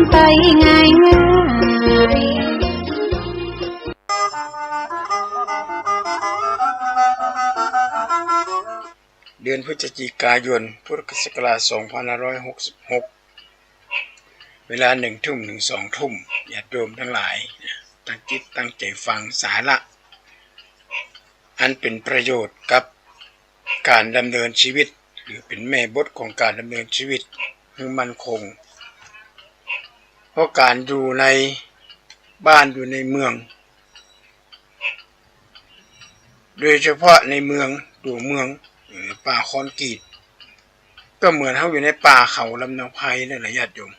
นไปง่ายง่ายเดือนพฤศจิกายนพุทธศักราช 2566 เวลา 1 ทุ่มถึง 2 ทุ่มญาติโยมทั้งหลายตั้งจิตตั้งใจฟังสาระอันเป็นประโยชน์กับการดำเนินชีวิตหรือเป็นแม่บทของการดำเนินชีวิตให้มั่นคงเพราะการอยู่ในบ้านอยู่ในเมืองโดยเฉพาะในเมืองตัวเมืองหรือป่าคอนกรีตก็เหมือนเขาอยู่ในป่าเขาลำเนาไพรนั่นแหละญาติโยม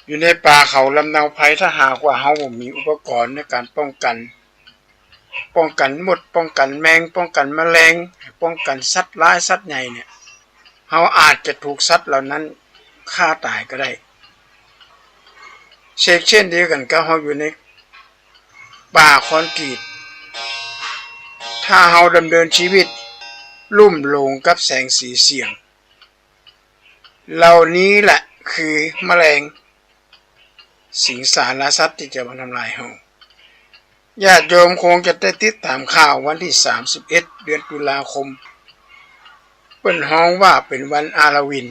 อยู่ในป่าเขาลำเนาไพรถ้าหากว่าเขามีอุปกรณ์ในการป้องกันมดป้องกันแมงป้องกันแมลงป้องกันสัตว์ร้ายสัตว์ใหญ่เนี่ยเขาอาจจะถูกสัตว์เหล่านั้นฆ่าตายก็ได้เช่นเดียวกันก็เขาอยู่ในป่าคอนกรีตถ้าเราดำเนินชีวิตลุ่มหลงกับแสงสีเสียงเหล่านี้แหละคือแมลงสิงสารสัตว์ที่จะมาทำลายเราญาติโยมคงจะได้ติดตามข่าววันที่ 31 เดือนตุลาคมเปิ้นฮ้องว่าเป็นวันอาลาวิน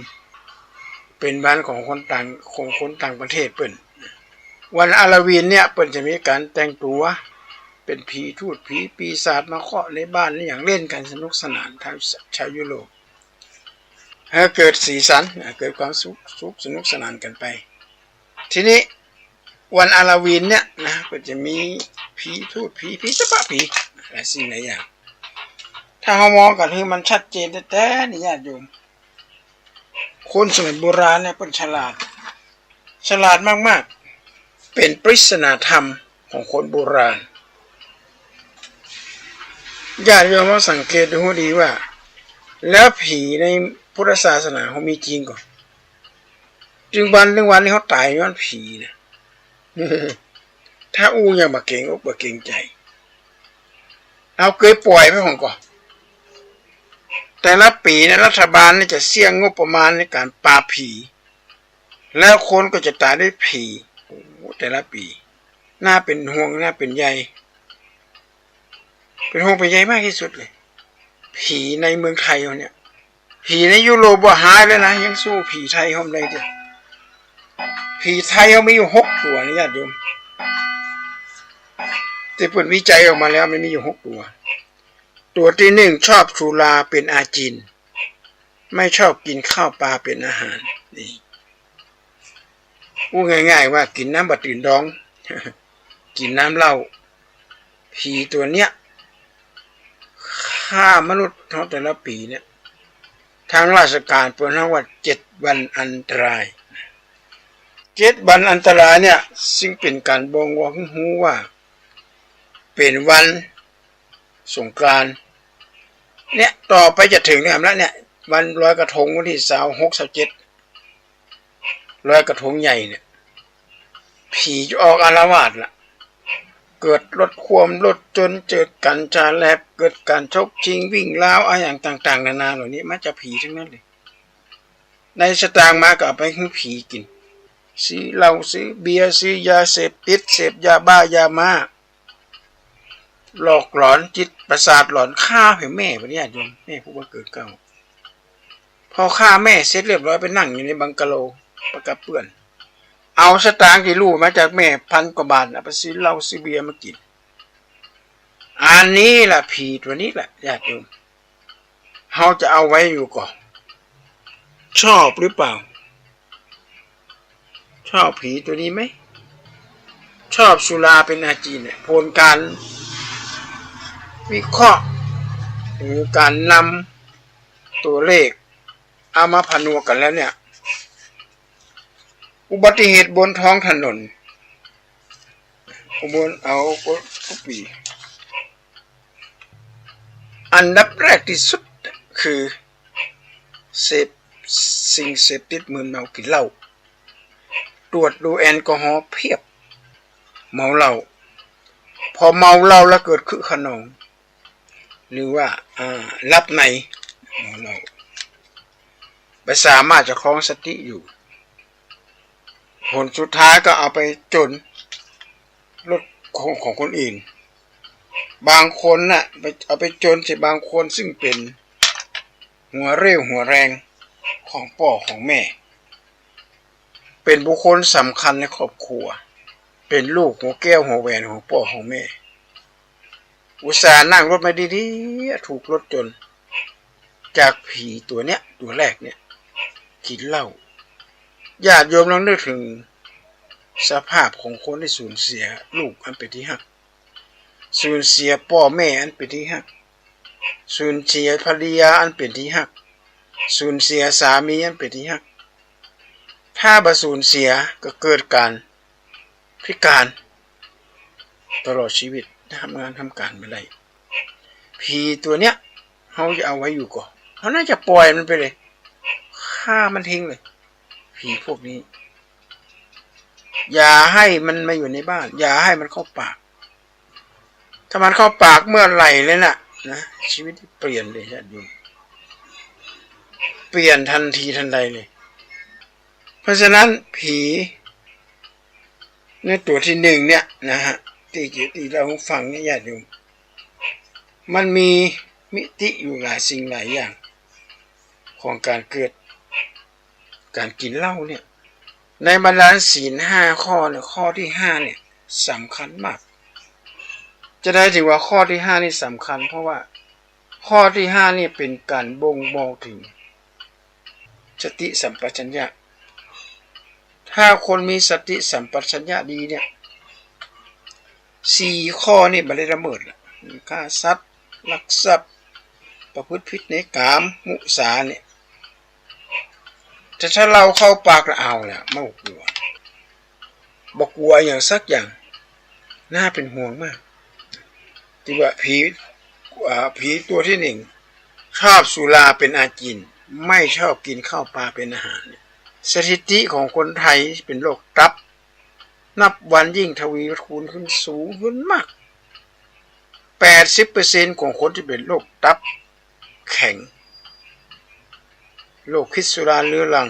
เป็นวันของคนต่างประเทศเปิ้นวันอาลาวินเนี่ยเปิ้นจะมีการแต่งตัวเป็นผีทูตผีปีศาจมาเคาะในบ้านนี่อย่างเล่นกันสนุกสนานทางชาวยุโรปให้เกิดสีสันเกิดความสุขสนุกสนานกันไปทีนี้วันอาลาวินเนี่ยนะก็จะมีผีทูตผีสปะผีหลายสิ่งหลายอย่างถ้าเรามองกันคือมันชัดเจนแต่นี่ญาติโยมคนสมัยโบราณเนี่ยเป็นฉลาดมากๆเป็นปริศนาธรรมของคนโบราณญาติโยมเราสังเกตดูให้ดีว่าแล้วผีในพุทธศาสนาเขามีจริงก่อนจึงวันนี้เขาตายย้อนผีนะถ้าอู้ยังบ่เก่งอกบ่เก่งใจเอาเคยปล่อยไปของก่อนแต่ละปีนะรัฐบาลจะเสี่ยงงบประมาณในการปราบผีแล้วคนก็จะตายด้วยผีแต่ละปีน่าเป็นห่วงน่าเป็นใยเป็นห่วงเป็นใยมากที่สุดเลยผีในเมืองไทยเนี่ยผีในยุโรปบ่หายแล้วนะยังสู้ผีไทยเขาไม่ได้ผีไทยเขามีอยู่6 ตัวนี่ญาติโยมแต่ผลวิจัยออกมาแล้วมันมีอยู่6 ตัวที่1ชอบสุราเป็นอาจินไม่ชอบกินข้าวปลาเป็นอาหารนี่พูดง่ายๆว่ากินน้ำบัดตื่นดอง กินน้ำเหล้าผีตัวเนี้ยฆ่ามนุษย์ทั้งแต่ละปีเนี่ยทางราชการเปิดให้ว่า7 วันอันตราย7 วันอันตรายเนี่ยซึ่งเป็นการบ่งบอกให้รู้ว่าเป็นวันสงกรานต์เนี่ยต่อไปจะถึงแล้วเนี่ยวันลอยกระทงวันที่26-27ลอยกระทงใหญ่เนี่ยผีจะออกอาละวาดล่ะเกิดรถความรถจนเกิดการจาแลบเกิดการชกชิงวิ่งล้าวอะไรอย่างต่างๆนานาเหล่านี้มันจะผีทั้งนั้นเลยในสตางค์มาก็เอาไปให้ผีกินซื้อเหล้าซื้อเบียร์ซื้อยาเสพติดเสพยาบ้ายามาหลอกหลอนจิตประสาทหลอนฆ่าแม่ปะเนี่ยโยมแม่ผู้บังเกิดเก่าพอฆ่าแม่เสร็จเรียบร้อยไปนั่งอยู่ในบังกะโลประกับเปื่อนเอาสตางค์ที่ลูกมาจากแม่1,000 กว่าบาทไปซื้อเหล้าซื้อเบียร์มากินอันนี้แหละผีตัวนี้แหละญาติโยมเขาจะเอาไว้อยู่ก่อนชอบหรือเปล่าชอบผีตัวนี้ไหมชอบสุราเป็นอาจินเนี่ยผลการวิเคราะห์หรือการนำตัวเลขเอามาผนวกกันแล้วเนี่ยอุบัติเหตุบนท้องถนนเอาทุกปีอันดับแรกที่สุดคือสิ่งเสพติดมึนเมากินเหล้าตรวจดูแอลกอฮอล์เพียบเมาเหล้าพอเมาเหล้าแล้วเกิดคึกขนองหรือว่ารับในเมาเหล้าไม่สามารถจะครองสติอยู่ ผลสุดท้ายก็เอาไปจนรถของคนอื่นบางคนน่ะเอาไปจนใส่บางคนซึ่งเป็นหัวเรี่ยวหัวแรงของพ่อของแม่เป็นบุคคลสำคัญในครอบครัวเป็นลูกหัวแก้วหัวแหวนของพ่อของแม่อุตส่าห์นั่งรถมาดีๆถูกรถจนจากผีตัวเนี้ยตัวแรกเนี่ยกินเหล้าญาติโยมลองนึกถึงสภาพของคนที่สูญเสียลูกอันเป็นที่รักสูญเสียพ่อแม่อันเป็นที่รักสูญเสียภรรยาอันเป็นที่รักสูญเสียสามีอันเป็นที่รักถ้าบ่สูญเสียก็เกิดการพิการตลอดชีวิตทำงานทำการไม่ได้ผีตัวเนี้ยเขาจะเอาไว้อยู่ก่อนเขาน่าจะปล่อยมันไปเลยฆ่ามันทิ้งเลยผีพวกนี้อย่าให้มันมาอยู่ในบ้านอย่าให้มันเข้าปากถ้ามันเข้าปากเมื่อไหร่เลยนะชีวิตเปลี่ยนเลยญาติโยมเปลี่ยนทันทีทันใดเลยเพราะฉะนั้นผีในตัวที่หนึ่งเนี่ยนะฮะที่เราฟังเนี่ยญาติโยมมันมีมิติอยู่หลายสิ่งหลายอย่างของการเกิดการกินเหล้าเนี่ยในบรรดาศีล5ข้อเนี่ยข้อที่5เนี่ยสำคัญมากจะได้ถือว่าข้อที่5นี่สำคัญเพราะว่าข้อที่5นี่เป็นการบ่งบอกถึงสติสัมปชัญญะถ้าคนมีสติสัมปชัญญะดีเนี่ย4ข้อนี่บ่ได้ละเมิดละฆ่าสัตว์ลักทรัพย์ประพฤติผิดในกามมุสาเนี่ยถ้าเราเข้าปากแล้วเอาแหละไม่กลัวบอกกลัวอย่างสักอย่างน่าเป็นห่วงมากที่ว่าผีตัวที่หนึ่งชอบสุราเป็นอาจินไม่ชอบกินข้าวปลาเป็นอาหารสถิติของคนไทยเป็นโรคตับนับวันยิ่งทวีคูณขึ้นสูงขึ้นมาก 80% ของคนที่เป็นโรคตับแข็งโรคพิษสุราเรื้อรัง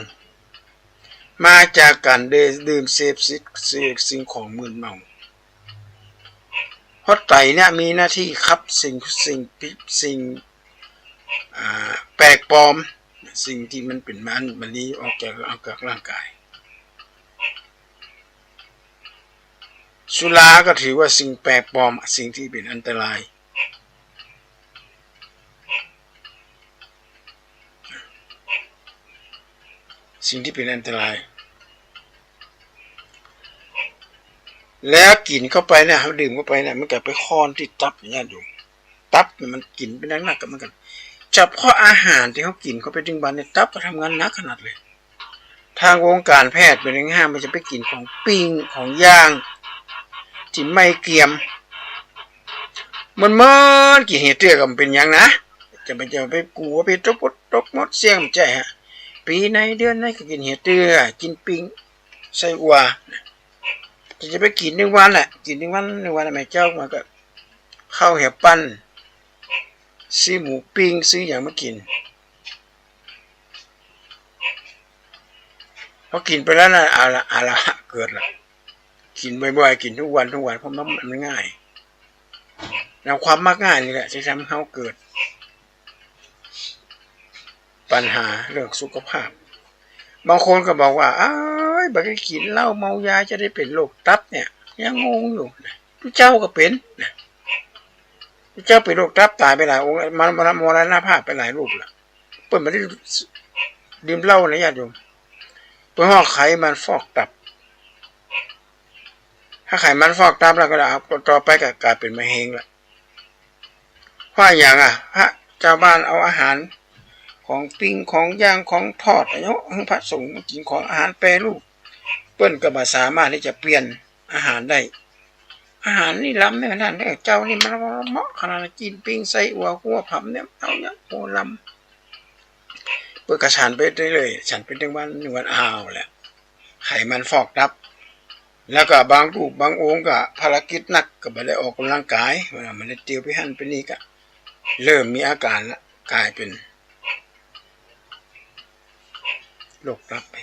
มาจากการดื่มเสพสิ่งของมึนเมาเพราะไตเนี่ยมีหน้าที่ขับสิ่งแปลกปลอมสิ่งที่มันเป็นมันนี้ออกจากร่างกายสุราก็ถือว่าสิ่งแปลกปลอมสิ่งที่เป็นอันตรายสิ่งที่เป็นอันตรายแล้วกินเข้าไปเนี่ยเขาดื่มเข้าไปเนี่ยมันก็ไปค้อนที่ตับอย่างนี้อยู่ตับมันกินไปนักๆกับมันกันเฉพาะอาหารที่เขากินเขาไปดึงบันในตับก็ทำงานหนักขนาดเลยทางวงการแพทย์เป็นห้ามมันจะไปกินของปิ้งของย่างที่ไม่เกรียมมันกินเห็ดเตื้อกับเป็นยังนะจะไปกลัวไปตกมดเสี่ยงใจฮะปีไหนเดือนไหนก็กินเห็ดเตื้อกินปิ้งไส้อัวจะไปกิน1 วันแหละกิน1 วันแม่เจ้ามาก็ข้าวเห็ดปั้นซื้อหมูปิ้งซื้ออย่างมากินพอกินไปแล้วนะเอาละเกิดละกินบ่อยๆกินทุกวันเพราะมันง่ายแล้วความมักง่ายนี่แหละจะทำให้เขาเกิดปัญหาเรื่องสุขภาพบางคนก็บอกว่าบักกินเหล้าเมายาจะได้เป็นโรคตับเนี่ยยังงงอยู่พระเจ้าก็เป็นพระเจ้าเป็นโรคตับตายไปหลายองค์มรณภาพไปหลายรูปละเปิดมาได้ดื่มเหล้านะญาติโยมเพื่อห่อไขมันฟอกตับถ้าไขมันฟอกตับแล้วก็ต่อไปก็กลายเป็นมะเร็งละเพราะอย่างพระเจ้าบ้านเอาอาหารของปิ้งของย่างของทอดพระสงฆ์กินของอาหารแปรรูปเปิ้นก็บ่สามารถที่จะเปลี่ยนอาหารได้อาหารนี่ล้ำเนี่ยนั่นเนี่ยเจ้านี่มันเหมาะขนาดกินปิ้งไส้อัวหัวผับเนี่ยเอาเนี่ยโหล้ำเปิดกระฉันไปเลยฉันเป็น1 วันอ้าวแหละไขมันฟอกตับแล้วก็บางรูปบางองค์ก็ภารกิจหนักก็บ่ได้ออกกำลังกายเวลามันได้เตียวไปหั่นไปนี่ก็เริ่มมีอาการละกลายเป็นโรคตับไป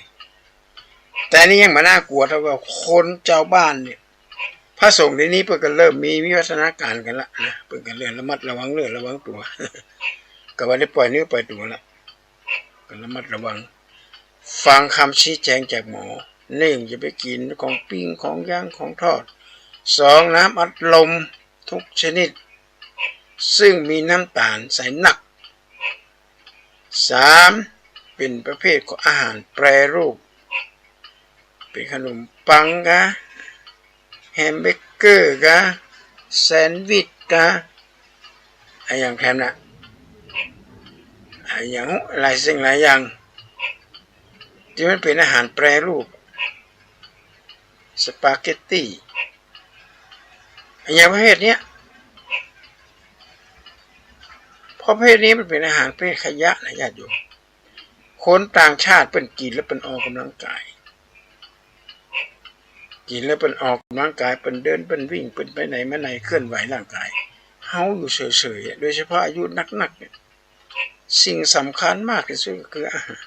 แ แต่นี่ยังมาน่ากลัวเท่าว่าคนเจ้าบ้านเนี่ยพระสงฆ์ในนี้เพิ่งก็เริ่มมีวิวัฒนาการกันละนะเพิ่งก็เรื่องระมัดระวังเรื่องระวังตัว ก็ว่าได้ปล่อยเนื้อปล่อยตัวละก็ระมัดระวังฟังคำชี้แจงจากหมอหนึ่งอย่าไปกินของปิ้งของย่างของทอดสองน้ำอัดลมทุกชนิดซึ่งมีน้ำตาลใส่หนักสามเป็นประเภทของอาหารแปรรูปเป็นขนมปังกะแฮมเบอร์เกอร์กะแซนด์วิชกะอะไรอย่างแถมนะอะไรอย่างหลายสิ่งหลายอย่างที่มันเป็นอาหารแปรรูปสปาเกตตี้อย่างประเภทนี้ประเภทนี้มันเป็นอาหารเป็นขยะนะญาติโยมคนต่างชาติเป็นกินแล้วเป็นออกกำลังกายกินแล้วเป็นออกกำลังกายเป็นเดินเป็นวิ่งเป็นไปไหนมาไหนเคลื่อนไหวร่างกายเฮาอยู่เฉยๆโดยเฉพาะอายุนักๆเนี่ยสิ่งสำคัญมากที่สุดก็คืออาหาร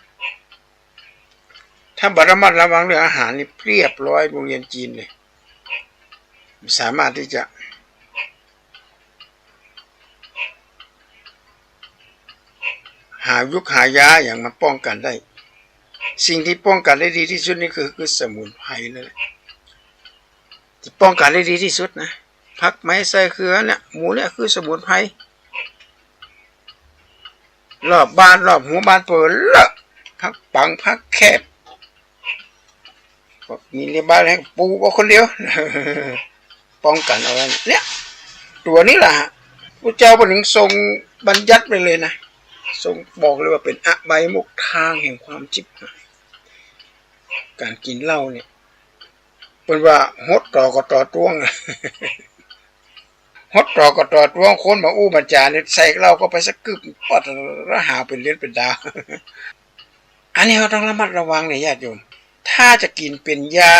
ถ้าบระมัดระวังเรื่องอาหารนี่เรียบร้อยโรงเรียนจีนเลยสามารถที่จะหายุกหายาอย่างมาป้องกันได้สิ่งที่ป้องกันได้ดีที่สุดนี่คือสมุนไพรนั่นแหละที่ป้องกันได้ดีที่สุดนะผักไม้ใส่เกลือเนี่ยหมูเนี่ยคือสมุนไพรรอบบ้านรอบหัวบ้านเปิดละพักปังพักแคบมีในบ้านให้ปูก็คนเดียว ป้องกันเอาไว้เนี่ยตัวนี้แหละพระเจ้าพระถึงทรงบัญญัติไปเลยนะทรงบอกเลยว่าเป็นอบายมุขทางแห่งความชิบหายการกินเหล้าเนี่ยเป็นว่าฮดต่อก็ต่อต้วง ฮดต่อก็ต่อต้วงคนมาอู้บัญจาเนี่ยใส่เหล้าก็ไปสักกึบปอดระหาเป็นเลือดเป็นดาว อันนี้เราต้องระมัดระวังเนี่ยญาติโยมถ้าจะกินเป็นยา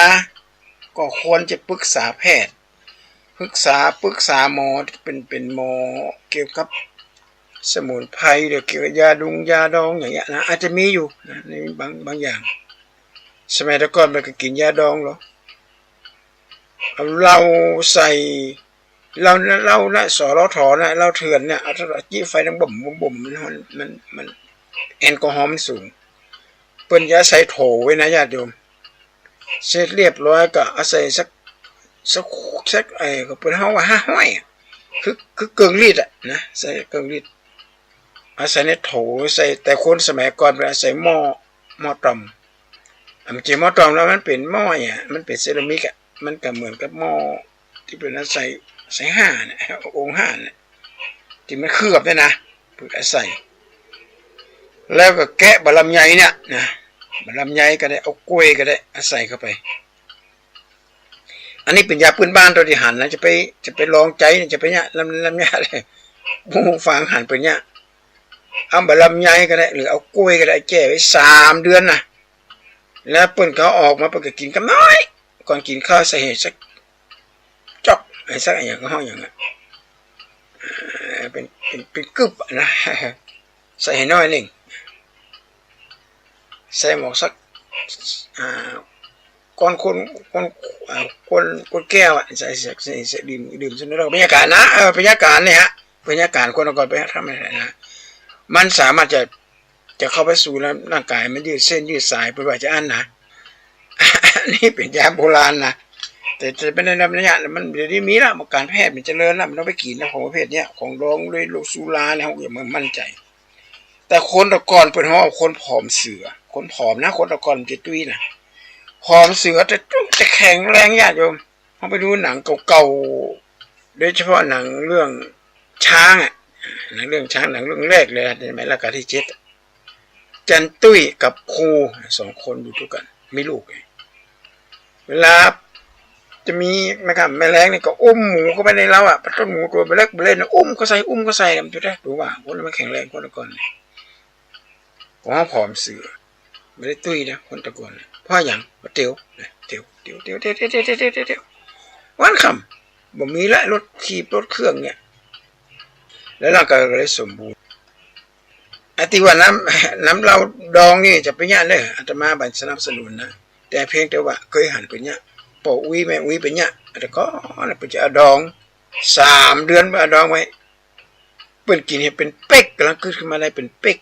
ก็ควรจะปรึกษาแพทย์ปรึกษาหมอเป็นหมอเกี่ยวกับสมุนไพรหรือเกี่ยวกับยาดองอย่างเงี้ยนะอาจจะมีอยู่นะในบางอย่างสมัยก่อนมันก็กินยาดองหรอเราใส่เรานะสอเราถอนะเราเถื่อนเนี่ยเอาถ้าจี้ไฟทั้งบ่มมันแอลกอฮอล์มันสูงเปิ้นยาใส่โถไว้นะญาติโยมเสร็จเรียบร้อยก็เอาใส่สักก็เปิ้นเฮาว่า5ห้อยคือเกิงลิตรอ่ะนะใส่เกิงลิตรเอาใส่ในโถใส่แต่คนสมัยก่อนไปใส่หม้อตอมมันจริงหม้อตอมแล้วมันเป็นหม้ออ่ะมันเป็นเซรามิกอ่ะมันก็เหมือนกับหม้อที่เป็นใส่5เนี่ยองค์5เนี่ยที่มันเคลือบเนี่ยนะเพิ่นก็ใส่แล้วก็แกะบะลำไยเนี่ยนะบะลำไยก็ได้เอากล้วยก็ได้ใส่เข้าไปอันนี้เป็นยาพื้นบ้านตัวที่หันนะจะไปลองใจจะไปเนี่ยลำไยเลยผู้ฟังหันไปเนี่ยเอาบะลำไยก็ได้หรือเอากล้วยก็ได้แก้ไว้3 เดือนนะแล้วเปิ้นเขาออกมาเปิ้นก็กินกับน้อยก่อนกินข้าวใส่เห็ดสักจอกไอ้สักอย่างก็ห้องอย่างนั้นเป็นกึบนะใส่ให้น้อยหนึ่งใส่หมอกสักก้อนคนแก้วอ่ะใส่ดื่มจนเราบรรยากาศนะบรรยากาศเนี่ยฮะบรรยากาศคนก่อนไปทำอะไรนะมันสามารถจะเข้าไปสู่ร่างกายมันยืดเส้นยืดสายไปว่าจะอั้นนะ นี่เป็นยาโบราณนะแต่จะเป็นในระยะมันเดี๋ยวนี้มีแล้วการแพทย์มันเจริญแล้วมันต้องไปกินนะของประเภทเนี้ยของดองด้วยโลซูลาเนี่ยเขาอย่ามามั่นใจแต่คนตะกอนเป็นห้องคนผอมเสือคนผอมนะคนตะกอนจะตุ้ยนะผอมเสือจะแข็งแรงญาติโยมเขาไปดูหนังเก่าๆโดยเฉพาะหนังเรื่องช้างอ่ะหนังเรื่องช้างหนังเรื่องแรกเลยในสมัยรัชกาลที่7จันตุ้ยกับครู2 คนอยู่ด้วยกันมีลูกเวลาจะมีนะครับแม่แรงนี่ก็อุ้มหมูเข้าไปในเราอ่ะต้นหมูตัวเล็กเล่นอุ้มก็ใส่มันจะได้ดูว่าคนมันแข็งแรงคนตะกอนผมว่าผอมเสือไม่ได้ตุ้ยนะคนตะกอนเพราะอย่างเตียววันคำบ่มีละรถขี่รถเครื่องเนี่ยแล้วร่างกายก็เลยสมบูรณ์ไอ้ที่ว่าน้ำเราดองนี่จะไปย่านเลยอาตมาบัญสนับสนุนนะ แต่เพียงแต่ว่าเคยหันเป็นเนี่ยปออุ้ยแม่อุ้ยเป็นเนี่ยแต่ก็เป็นจะดอง3 เดือนไปดองไว้เปิ่นกินให้เป็นเป๊กกำลังขึ้นมาได้เป็นเป๊ก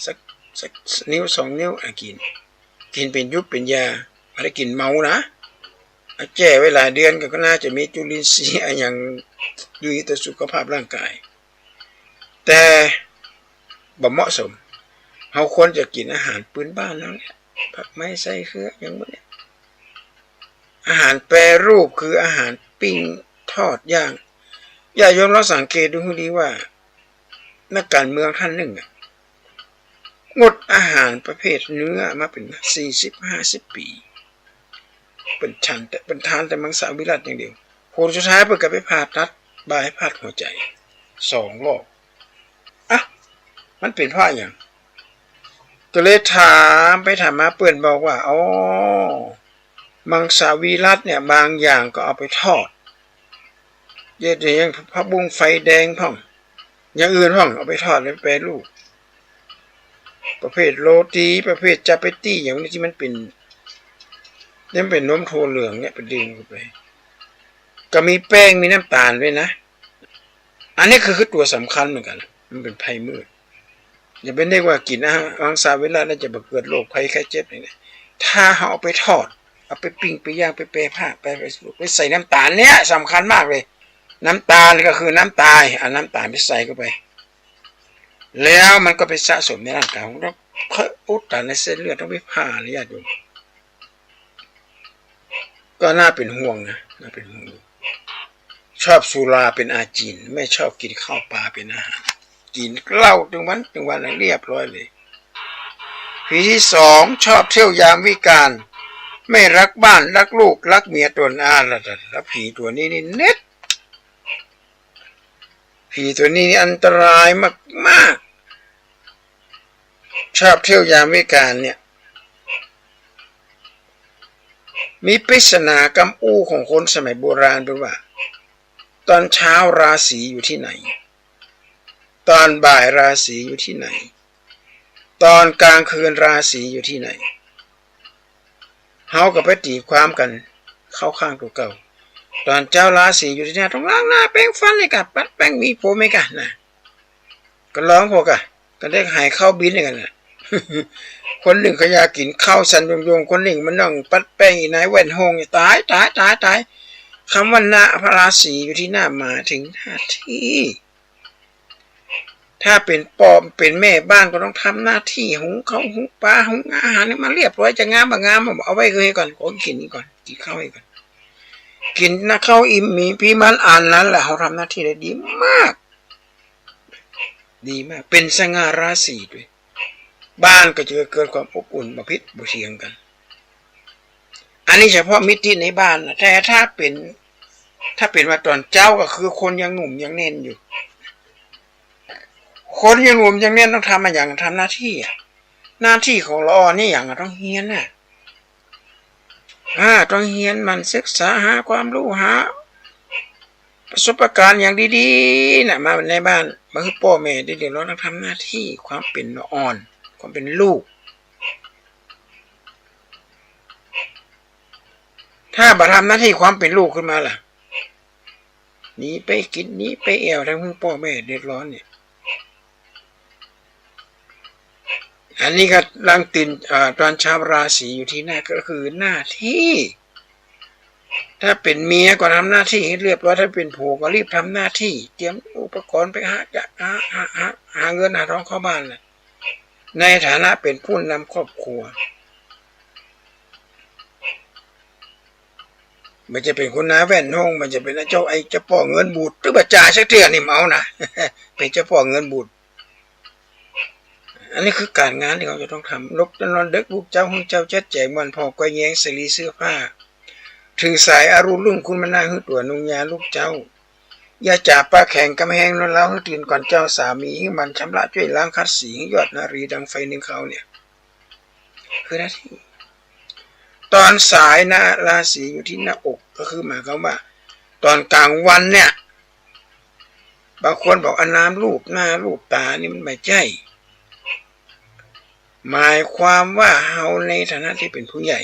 สักนิ้ว2 นิ้วกินเป็นยุบเป็นยาไม่ได้กินเมานะแก่ไว้หลายเดือนก็น่าจะมีจุลินทรีย์อย่างดีต่อสุขภาพร่างกายแต่บ่เหมาะสมเราควรจะกินอาหารพื้นบ้านแล้วเนี่ยผักไม้ใส่เครืออย่างนี้อาหารแปรรูปคืออาหารปิ้งทอดย่างอย่ายอมเราสังเกตดูให้ดีว่านักการเมืองท่านหนึ่งงดอาหารประเภทเนื้อมาเป็น40-50 ปีเป็นทานแต่มังสวิรัติอย่างเดียวผลสุดท้ายเปิดกับไปผ่าตัดบายพาดหัวใจ2 รอบมันเป็นเพราะอย่างก็เลยถามไปถามมาเปิ่นบอกว่าอ๋อมังสวิรัติเนี่ยบางอย่างก็เอาไปทอดเยอะๆอย่างผักบุ้งไฟแดงพ่องอย่างอื่นพ่องเอาไปทอดแล้วแปรรูปประเภทโรตีประเภทจาเปตี้อย่างนี้ที่มันเป็นนมถั่วเหลืองเนี่ยเป็นดึงเข้าไปก็มีแป้งมีน้ำตาลด้วยนะอันนี้คือตัวสำคัญเหมือนกันมันเป็นภัยมืดอย่าเป็นได้ว่ากินอาหารมังสวิรัติแล้วจะเกิดโรคภัยไข้เจ็บอย่างนี้ถ้าเอาไปทอดเอาไปปิ้งไปย่างไปแปรผ้าไปใส่น้ำตาลเนี้ยสำคัญมากเลยน้ำตาลก็คือน้ำตายเอาน้ำตาลไปใส่เข้าไปแล้วมันก็ไปสะสมในร่างกายของเราเพิ่มอุดตันในเส้นเลือดต้องไปผ่าเลยญาติโยมก็น่าเป็นห่วงนะน่าเป็นห่วงชอบสุราเป็นอาจินไม่ชอบกินข้าวปลาเป็นอาหารกินเหล้าถึงวันเรียบร้อยเลยผีที่2ชอบเที่ยวยามวิกาลไม่รักบ้านรักลูกรักเมียตนแล้วผีตัวนี้นี่เน็ตผีตัวนี้นี่อันตรายมากชอบเที่ยวยามวิกาลเนี่ยมีปริศนากำอู้ของคนสมัยโบราณเป็นว่าตอนเช้าราศีอยู่ที่ไหนตอนบ่ายราศีอยู่ที่ไหนตอนกลางคืนราศีอยู่ที่ไหนเฮากับไปตีความกันเข้าข้างตัวเก่าตอนเจ้าราศีอยู่ที่ไหนต้องล้างหน้าแปรงฟันเลยกับปัดแป้งมีผมไหมกันนะก็ร้องพอกะก็ได้หายเข้าบินกันนะคนหนึ่งก็อยากกินข้าวสันยงคนหนึ่งมันนั่งปัดแป้งอีนายแว่นห้องตายคำว่าหน้าพระราศีอยู่ที่หน้ามาถึงหน้าที่ถ้าเป็นปอมเป็นแม่บ้านก็ต้องทำหน้าที่หุงข้าวหุงปลาหุงอาหารนี่มาเรียบร้อยจะงามบางงามเอาไว้เลยก่อนขอกินนี่ก่อนกินข้าวให้ก่อนกินนะข้าวอิ่มมีพี่มันอ่านนั้นแหละเขาทำหน้าที่ได้ดีมากเป็นสง่าราศีด้วยบ้านก็จะเกิดความอบอุ่นบ่พิษบ่เถียงกันอันนี้เฉพาะมิตรที่ในบ้านนะแต่ถ้าเป็นว่าตอนเจ้าก็คือคนยังหนุ่มยังเน้นอยู่คนยังหนุ่มยังเน้นต้องทำอย่างทำหน้าที่หน้าที่ของเรานี่อย่างต้องเฮียนต้องเฮียนมันศึกษาหาความรู้หาประสบการณ์อย่างดีๆนะมาในบ้านมาคือพ่อแม่ได้เรียนรู้ต้องทำหน้าที่ความเป็นอ่อนความเป็นลูกถ้าบ่ทำหน้าที่ความเป็นลูกขึ้นมาล่ะหนีไปกินหนีไปแอวทั้งพ่อแม่เดือดร้อนเนี่ยอันนี้ก็ลังตินตอนชาวราศีอยู่ที่หน้าก็คือหน้าที่ถ้าเป็นเมียก็ทำหน้าที่ให้เรียบร้อยถ้าเป็นผัวก็รีบทำหน้าที่เตรียมอุปกรณ์ไปหาเงินหาทองเข้าบ้านเลยในฐานะเป็นผู้นำครอบครัวมันจะเป็นคนน้าแว่นห้องมันจะเป็นเจ้าเจ้าพ่อเงินบูดหรือบัจจ่าชักเตือนนี่เมานะเป็นเจ้าพ่อเงินบูดอันนี้คือการงานที่เขาจะต้องทำลบนอนเด็กลูกเจ้าหุ่นเจ้าเจ็ดแจกมันพอก้อยแยงสลีเสื้อผ้าถือสายอารุณรุ่งคุณมานาหื้อตัวนุ่งยาลูกเจ้าอย่าจ่าป้าแข่งกำแหงนอนแล้วหื้อตื่นก่อนเจ้าสามีมันชำระช่วยล้างคัดสียอดนารีดังไฟหนึ่งเขาเนี่ยคือหน้าที่ตอนสายนะราศีอยู่ที่หน้าอกก็คือหมายความว่าตอนกลางวันเนี่ยบางคนบอกเอาน้ำลูบหน้าลูบตานี่มันไม่ใช่หมายความว่าเฮาในฐานะที่เป็นผู้ใหญ่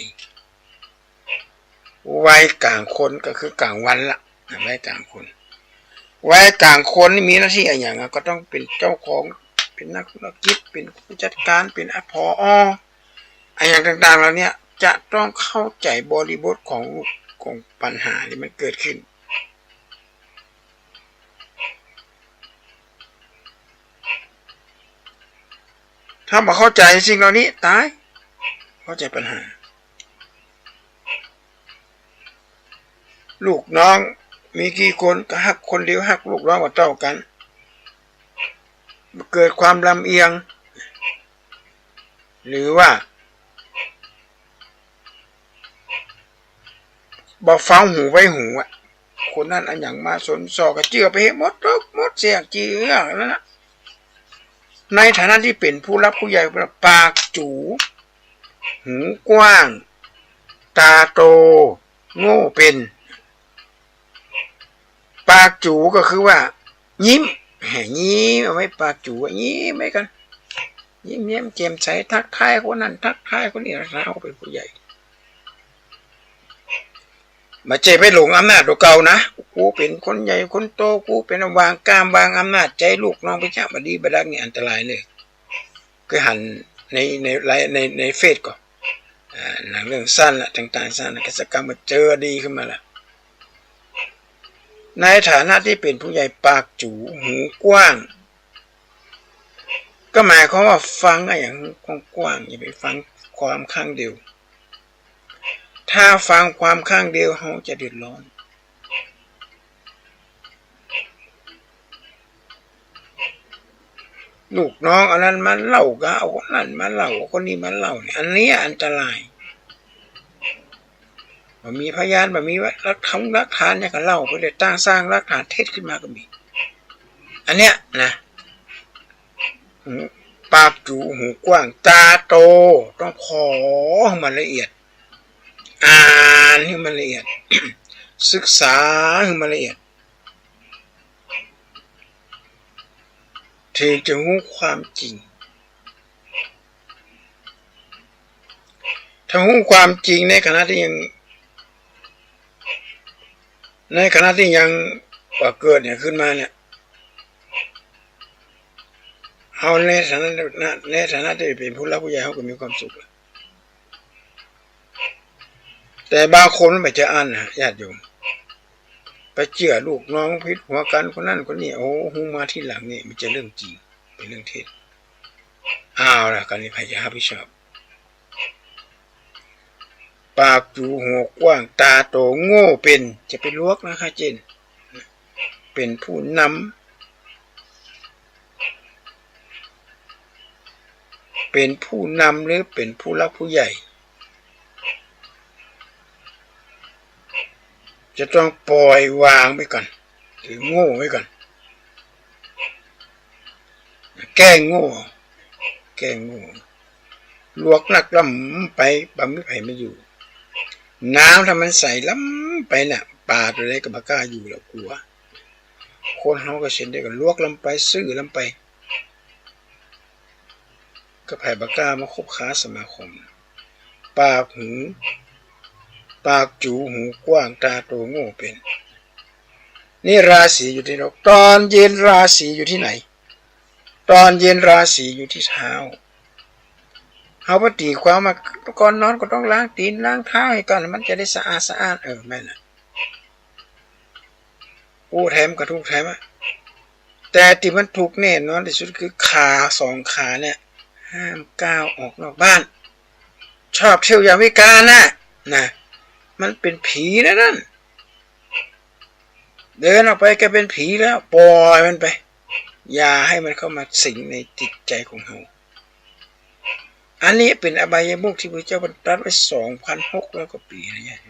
วัยกลางคนก็คือกลางวันละวัยกลางคนวัยกลางคนนี่มีหน้าที่อะไรอย่างก็ต้องเป็นเจ้าของเป็นนักธุรกิจเป็นผู้จัดการเป็นผอ.อะไรอย่างต่างๆเหล่านี้จะต้องเข้าใจบริบทของปัญหาที่มันเกิดขึ้นถ้าไม่เข้าใจสิ่งเหล่านี้ตายเข้าใจปัญหาลูกน้องมีกี่คนก็หักคนเดียวหักลูกน้องก็เท่ากันเกิดความลำเอียงหรือว่าบ่ฟังหูไว้หูอ่ะคนนั้นอันอย่างมาสนสอกระเจือไปหมดทุกหมดเสียงเจือแล้วนะในฐานะที่เป็นผู้รับผู้ใหญ่ปากจูหูกว้างตาโตโง่เป็นปากจูก็คือว่ายิ้มเอาไว้ปากจูยิ้มไว้กันยิ้มแย้มแจ่มใสทักทายคนนั้นทักทายคนนี้นะเขาเป็นผู้ใหญ่มาเจ็บไปหลงอำนาจตัวเก่านะกูเป็นคนใหญ่คนโตกูเป็นวางกามวางอำนาจใจลูกน้องไปจ้าบดีบดักนี่อันตรายเลยก็หันในเฟซก่อนหนังเรื่องสั้นละต่างๆสั้นกิจกรรมมาเจอดีขึ้นมาละในฐานะที่เป็นผู้ใหญ่ปากจูหูกว้างก็หมายความว่าฟังอย่างกว้างอย่าไปฟังความข้างเดียวถ้าฟังความข้างเดียวเขาจะเดือดร้อนลูกน้องอันนั้นมาเล่าก็เอาคนนั้นมาเล่าคนนี้มาเล่าเนี่ยอันนี้อันตรายมันมีพยานมันมีหลักฐานเนี่ยก็เล่าไปเลยตั้งสร้างหลักฐานเท็จขึ้นมาก็มีอันเนี้ยนะปากจูหูกว้างตาโตต้องขอให้มันละเอียดอ่านให้มันละเอียด ศึกษาให้มันละเอียดถึงจะรู้ความจริงถ้ารู้ความจริงในขณะที่ยังเกิดเนี่ยขึ้นมาเนี่ยเอาในฐานะที่เป็นผู้รับผู้ใหญ่เขาก็มีความสุขแต่บางคนไม่จะอ่านนะญาติโยมไปเชื่อลูกน้องพิษหัวกันคนนั้นคนนี้โอ้หูมาที่หลังนี่มันจะเรื่องจริงเป็นเรื่องเท็จเอาล่ะกันนี้พยายามพิชอบปากจูหัวกว้างตาโตโง่เป็นจะไปลวกนะคะเจนเป็นผู้นำหรือเป็นผู้รักผู้ใหญ่จะต้องปล่อยวางไปก่อนหรือโง่ไว้ก่อนแก้โง่ลวกหนักล้ำไปบำไม่ไผ่ไม่อยู่น้ำถ้ามันใส่ล้ำไปน่ะปลาตัวใดก็บ่กล้าอยู่แล้วกลัวคนเขาก็เช่นเดียวกันลวกล้ำไปซื่อล้ำไปก็ไผ่บ่กล้ามาคบค้าสมาคมปากจูหูกว้างตาโตโง่เป็นนี่ราศีอยู่ที่เราตอนเย็นราศีอยู่ที่ไหนตอนเย็นราศีอยู่ที่เท้าเอาปฏิความมาก่อนนอนก็ต้องล้างตีนล้างเท้าให้ก่อนมันจะได้สะอาดแม่น่ะกูแถมกับทุกแถมอะแต่ที่มันถูกแน่นอนที่สุดคือขาสองขาเนี่ยห้ามก้าวออกนอกบ้านชอบเที่ยวยามวิกาลนะมันเป็นผีนั่นเดินออกไปแกเป็นผีแล้วปล่อยมันไปอย่าให้มันเข้ามาสิงในจิตใจของเราอันนี้เป็นอบายมุขที่พระเจ้าบรรทัดไว้2,600 กว่าปีนะเนี่ย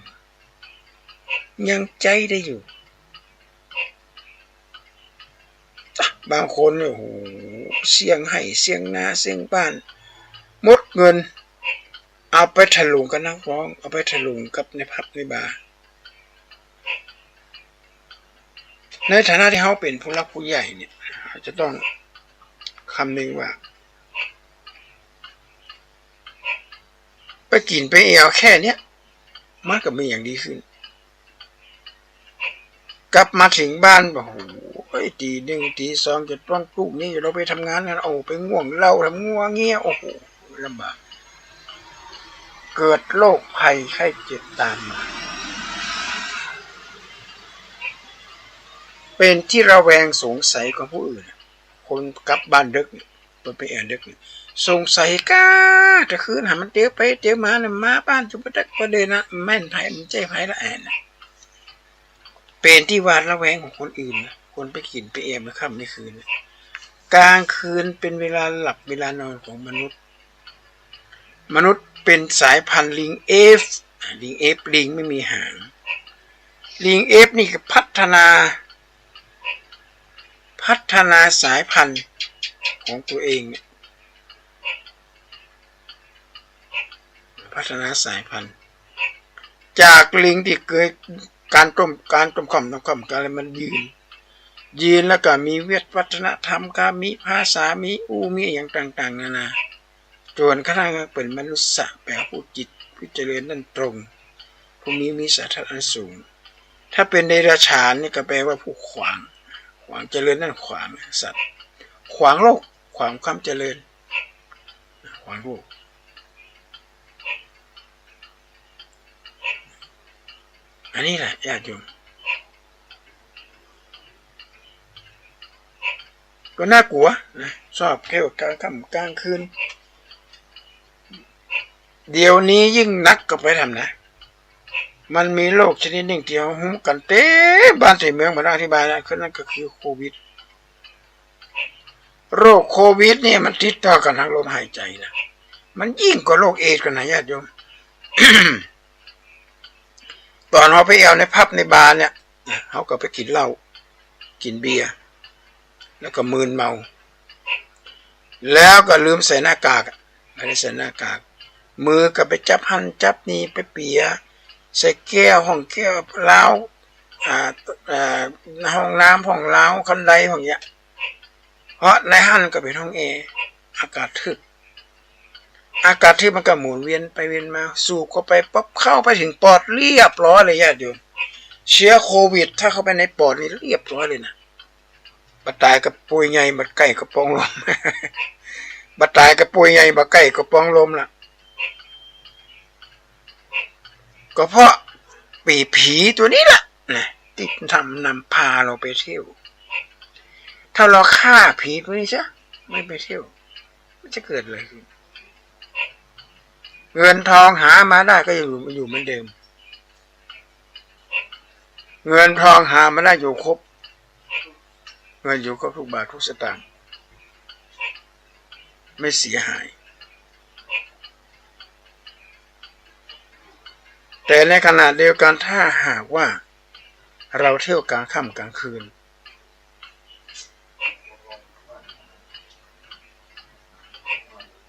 ยังใจได้อยู่บางคนเนี่ยโหเสี่ยงให้เสี่ยงนาเสี่ยงบ้านหมดเงินเอาไปถลุงกับนักร้องเอาไปถลุงกับในผับในบาร์ในฐานะที่เขาเป็นผู้รักผู้ใหญ่เนี่ยจะต้องคำนึงว่าไปกินไปแค่เนี้ยมันก็มีอย่างดีขึ้น ลับมาถึงบ้านโอ้โหตีหนึ่งตีสองจะต้องพรุ่งนี้เราไปทำงานกันโอ้ไปง่วงเราทำง่วงเงี้ยโอ้โหลำบากเกิดโรคภัยไข้เจ็บตามมาเป็นที่ระแวงสงสัยของผู้อื่นคนกลับบ้านดึกไปแอบดึกสงสัยก้าจะคืนหามันเตี้ยวไปเตี้ยวมาเนี่ยมาบ้านจุบดักประเด็นนะแม่นไผ่มันใจไผ่ละแอนเป็นที่หวาดระแวงของคนอื่นคนไปกินไปแอบในค่ำในคืนกลางคืนเป็นเวลาหลับเวลานอนของมนุษย์เป็นสายพันธุ์ลิงเอฟลิงไม่มีหางลิงเอฟนี่ก็พัฒนาสายพันธุ์ของตัวเองพัฒนาสายพันธุ์จากลิงที่เกิดการต้มข่อมการอะไรมันยืนแล้วก็มีวัฒนธรรมการมีภาษามีมีอย่างต่างๆนานาจนกระทั่งเป็นมนุษย์แปลผู้จิตผู้เจริญนั่นตรงผู้มีสาธารณสูงถ้าเป็นเดรัจฉานนี่ก็แปลว่าผู้ขวางเจริญนั่นขวางสัตว์ขวางโลกขวางความเจริญขวางโลกอันนี้แหละญาติโยมก็น่ากลัวนะชอบเที่ยวกลางค่ำกลางคืนเดี๋ยวนี้ยิ่งนักก็ไปทำนะมันมีโรคชนิดหนึ่งที่เราหูกันเต้บ้านใส่เมืองมาได้อธิบายนะนั่นก็คือโควิดโรคโควิดเนี่ยมันติดต่อกันทางลมหายใจนะมันยิ่งกว่าโรคเอดส์กันนะญาติโยม ตอนเขาไปเอาในพับในบาร์เนี่ยเขาก็ไปกินเหล้ากินเบียร์แล้วก็มึนเมาแล้วก็ลืมใส่หน้ากากไม่ได้ใส่หน้ากากมือก็ไปจับหั่นจับนี่ไปเปียใส่แก้วห้องแก้วเล้าห้องน้ำห้องเล้าคันไดห้องเนี้ยเพราะในหั่นก็เป็นห้องอากาศทึบมันก็หมุนเวียนไปเวียนมาสูบเข้าไปปั๊บเข้าไปถึงปอดเรียบร้อยเลยญาติโยมเชื้อโควิดถ้าเข้าไปในปอดนี่เรียบร้อยเลยนะบัดตายกับปุยใหญ่บัดไก่กระปองลม บัดตายกับปุยใหญ่บัดไก่กระปองลมล่ะก็เพราะผีตัวนี้แหละนะที่นำพาเราไปเที่ยวถ้าเราฆ่าผีตัวนี้ซะไม่ไปเที่ยวมันจะเกิดอะไรขึ้นเงินทองหามาได้ก็อยู่เหมือนเดิมเงินทองหามาได้อยู่ครบเงินอยู่ครบทุกบาททุกสตางค์ไม่เสียหายแต่ในขณะเดียวกันถ้าหากว่าเราเที่ยวกลางค่ำกลางคืน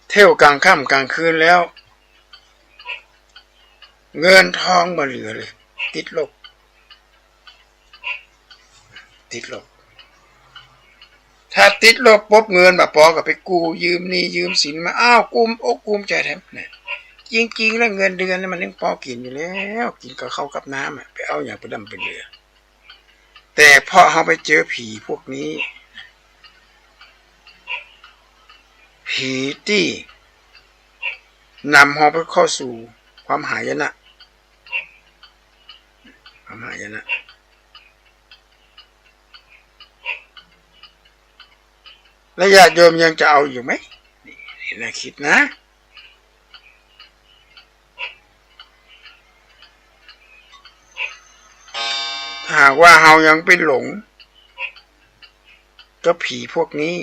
เที่ยวกลางค่ำกลางคืนแล้วเงินทองมาเหลือเลยติดลบถ้าติดลบปุ๊บเงินมาปอกับไปกู้ยืมนี่ยืมสินมาอ้าวกุมใจแถมเนี่ยจริงๆแล้วเงินเดือนนี่มันยังพอกินอยู่แล้วกินกับข้าวกับน้ำไปเอาอย่างไปดำไปเรือแต่พอเขาไปเจอผีพวกนี้ผีที่นำเขาไปเข้าสู่ความหายนะและญาติโยมยังจะเอาอยู่ไหมนี่นะคิดนะหากว่าเฮายังไปหลงก็ผีพวกนี้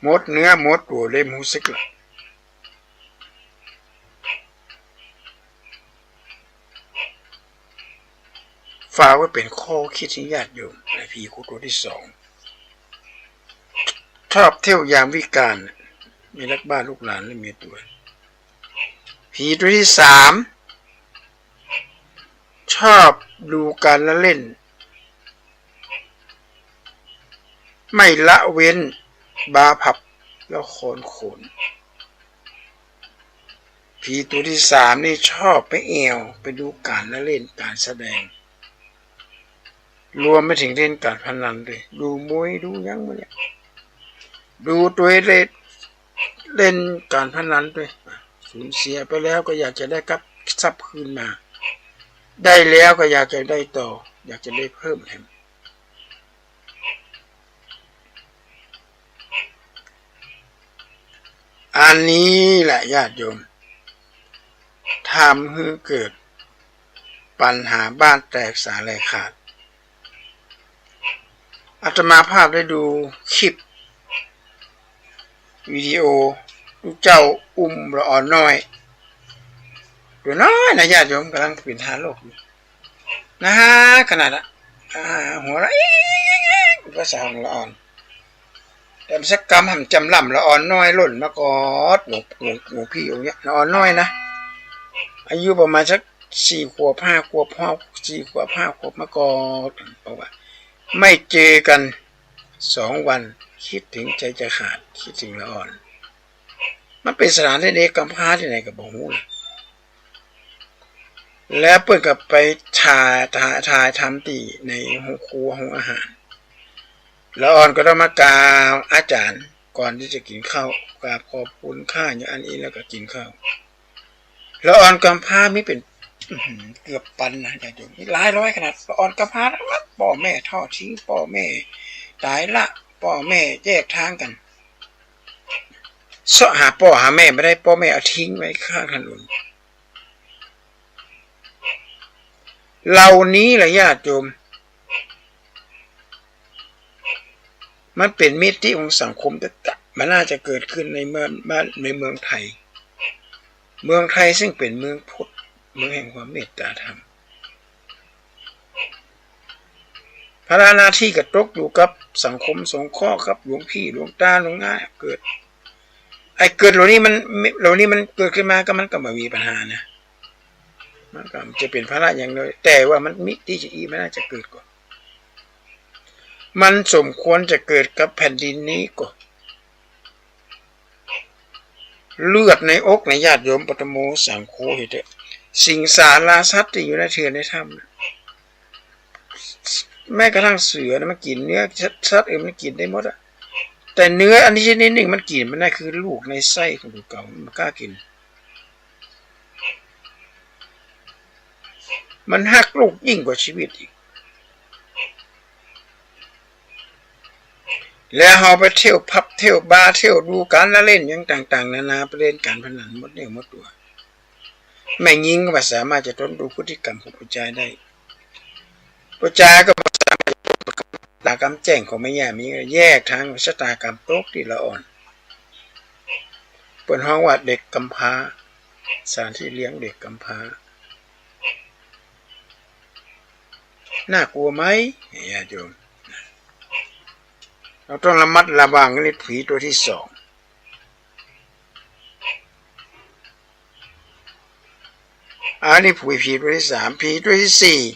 มดเนื้อมดตัวเล่มหูสึกละฝากไว้เป็นข้อคิดที่ญาติโยมในผีคู่ตัวที่สองชอบเที่ยวยามวิกาลมีรักบ้านลูกหลานและเมียตัวผีตัวที่สามชอบดูการละเล่นไม่ละเว้นบาร์ผับแล้วโขนผีตัวที่สามนี่ชอบไปแอวไปดูการละเล่นการแสดง รวมไปถึงเล่นการพนันด้วยดูมวยดูยังมาเนี่ยดูตัวเล่นการพนันด้วยสูญเสียไปแล้วก็อยากจะได้กลับทรัพย์คืนมาได้แล้วก็อยากจะได้ต่ออยากจะได้เพิ่มแถมอันนี้แหละญาติโยมทำให้เกิดปัญหาบ้านแตกสาแหลกขาดอาตมาภาพได้ดูคลิปวิดีโอลูกเจ้าอุ้มละอ่อนน้อยตัวน้อยนะญาติโยมกำลังเป็นทารกนะฮะขนาดละหัวละภาษาของละอ่อนแต่สักกรรมจำลำละอ่อนน้อยหล่นมากอดหลวงพี่องค์เนี้ยละอ่อนน้อยนะอายุประมาณสัก4 ขวบ5 ขวบ4 ขวบ5 ขวบมากอดบอกว่าไม่เจอกัน2 วันคิดถึงใจจะขาดคิดถึงละอ่อนมันเป็นสถานที่เด็กกำพร้าที่ไหนกับบ่ฮู้แล้วเปิดกับไปถ่ายทำตีในห้องครัวห้องอาหารละอ่อนก็ต้องมากราบอาจารย์ก่อนที่จะกินข้าวกราบขอบคุณข้าอย่างอันนี้แล้วก็กินข้าวละอ่อนกำพร้าไม่เป็นเกือบปันนะญาติโยมนี่หลายร้อยขนาดละอ่อนกำพร้าพ่อแม่ทอดทิ้งพ่อแม่ตายละพ่อแม่แยกทางกันเสาะหาพ่อหาแม่ไม่ได้พ่อแม่เอาทิ้งไว้ข้างถนนเหล่านี้แหละญาติโยมมันเป็นมิติของสังคมแต่มันน่าจะเกิดขึ้นในเมืองไทยซึ่งเป็นเมืองพุทธเมืองแห่งความเมตตาธรรมภาระหน้าที่กระตกอยู่กับสังคมสงเคราะห์ครับหลวงพี่หลวงตาหลวงง่ายเกิดเหล่านี้มันเกิดขึ้นมาก็มันก็ไม่มีปัญหานะมันก็จะเป็นภาระอย่างเดียวแต่ว่ามันมิติจะมันน่าจะเกิดก่อนมันสมควรจะเกิดกับแผ่นดินนี้ก่อนเลือดในอกในญาติโยมปฐโมสังโฆเหตุสิ่งสาราสัตว์ที่อยู่ในเถื่อนในถ้ำแม้กระทั่งเสือนะมันกินเนื้อสัตว์มันกินได้หมดอะแต่เนื้ออันนี้ชนิดหนึ่งมันกินมันได้คือลูกในไส้ของตัวเก่ามันกล้ากินมันหักลูกยิ่งกว่าชีวิตอีกแล้วเราไปเที่ยวพับเที่ยวบาร์เที่ยวดูการละเล่นอย่างต่างๆนานาไปเล่นการพนันหมดเนี่ยหมดตัวแม่ยิงก็สามารถจะทนดูพฤติกรรมของผู้ชายได้ผู้ชายก็สามารถตากรรมแจ้งของแม่ย่ามีแยกทางชะตากรรมตกที่ละอ่อนเปิดห้องว่าเด็กกำพร้าสถานที่เลี้ยงเด็กกำพร้าน่ากลัวไหมญาติโยมเราต้องระมัดระวังนี่ผีตัวที่2อันนี้ผีตัวที่3ผีตัวที่4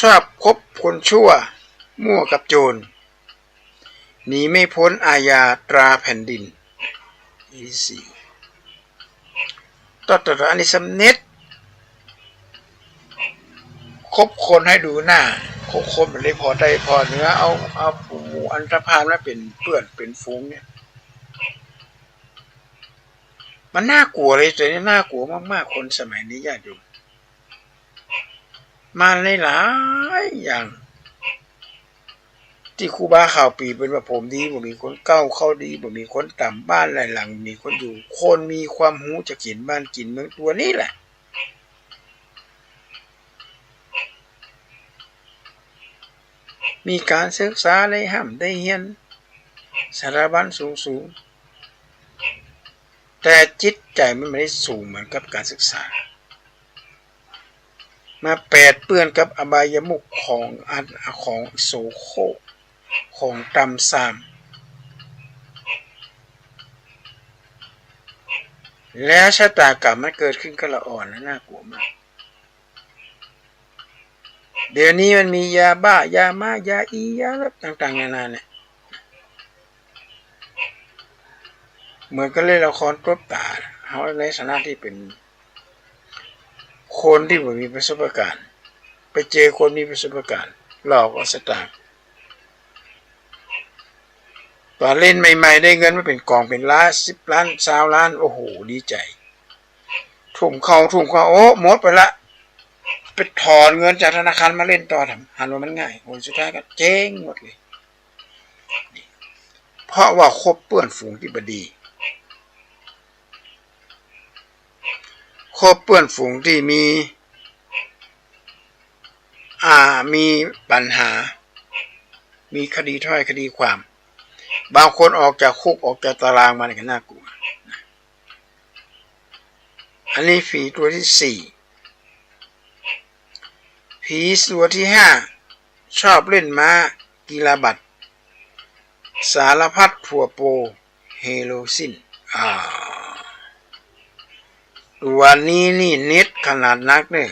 ชอบคบคนชั่วมั่วกับโจรหนีไม่พ้นอาญาตราแผ่นดินที่4ต่ออันนี้สำเน็จคบคนให้ดูหน้าคบคนมันเลยพอได้พอเนื้อเอาหมูอันธพาลมาเป็นเพื่อนเป็นฟุ้งเนี่ยมันน่ากลัวเลยแต่นี่น่ากลัวมากๆคนสมัยนี้ญาติโยมมาหลายอย่างที่ครูบาข่าวปีเป็นว่าผมดีบ่มีคนเก้าเข้าดีบ่มีคนต่ำบ้านหลายหลังมีคนอยู่คนมีความหูจะกินบ้านกินเมืองตัวนี้แหละมีการศึกษาได้ห้ำได้เฮียนสถาบันสูงแต่จิตใจมันไม่ได้สูงเหมือนกับการศึกษามาแปดเปื้อนกับอบายมุขของโสโครกของตำซามแล้วชะตากรรมมันเกิดขึ้นกับละอ่อนและน่ากลัวมากเดี๋ยวนี้มันมียาบ้ายามายาอียาแล้วต่างๆนานาเนี่ยเหมือนกันเลยละครตบตาเขาในฐานะที่เป็นคนที่มีประสบการณ์ ไปเจอคนมีประสบการณ์หลอกเอาสตางค์ตอนเล่นใหม่ๆได้เงินมาเป็นกองเป็นล้าน10 ล้าน20 ล้านโอ้โหดีใจทุ่มเข้าโอ้หมดไปละไปถอนเงินจากธนาคารมาเล่นต่อทำหันว่ามันง่ายโอ้สุดท้ายก็เจ๊งหมดเลยเพราะว่าคบเปื้อนฝูงที่บดีคบเปื้อนฝูงที่มีปัญหามีคดีถ้อยคดีความบางคนออกจากคุกออกจากตารางมาเนี่ยก็น่ากลัวอันนี้ผีตัวที่4ผีตัวที่5ชอบเล่นม้ากีฬาบัตรสารพัดถั่วโปเฮโรซินตัวนี้นี่เน็ตขนาดนักเนี่ย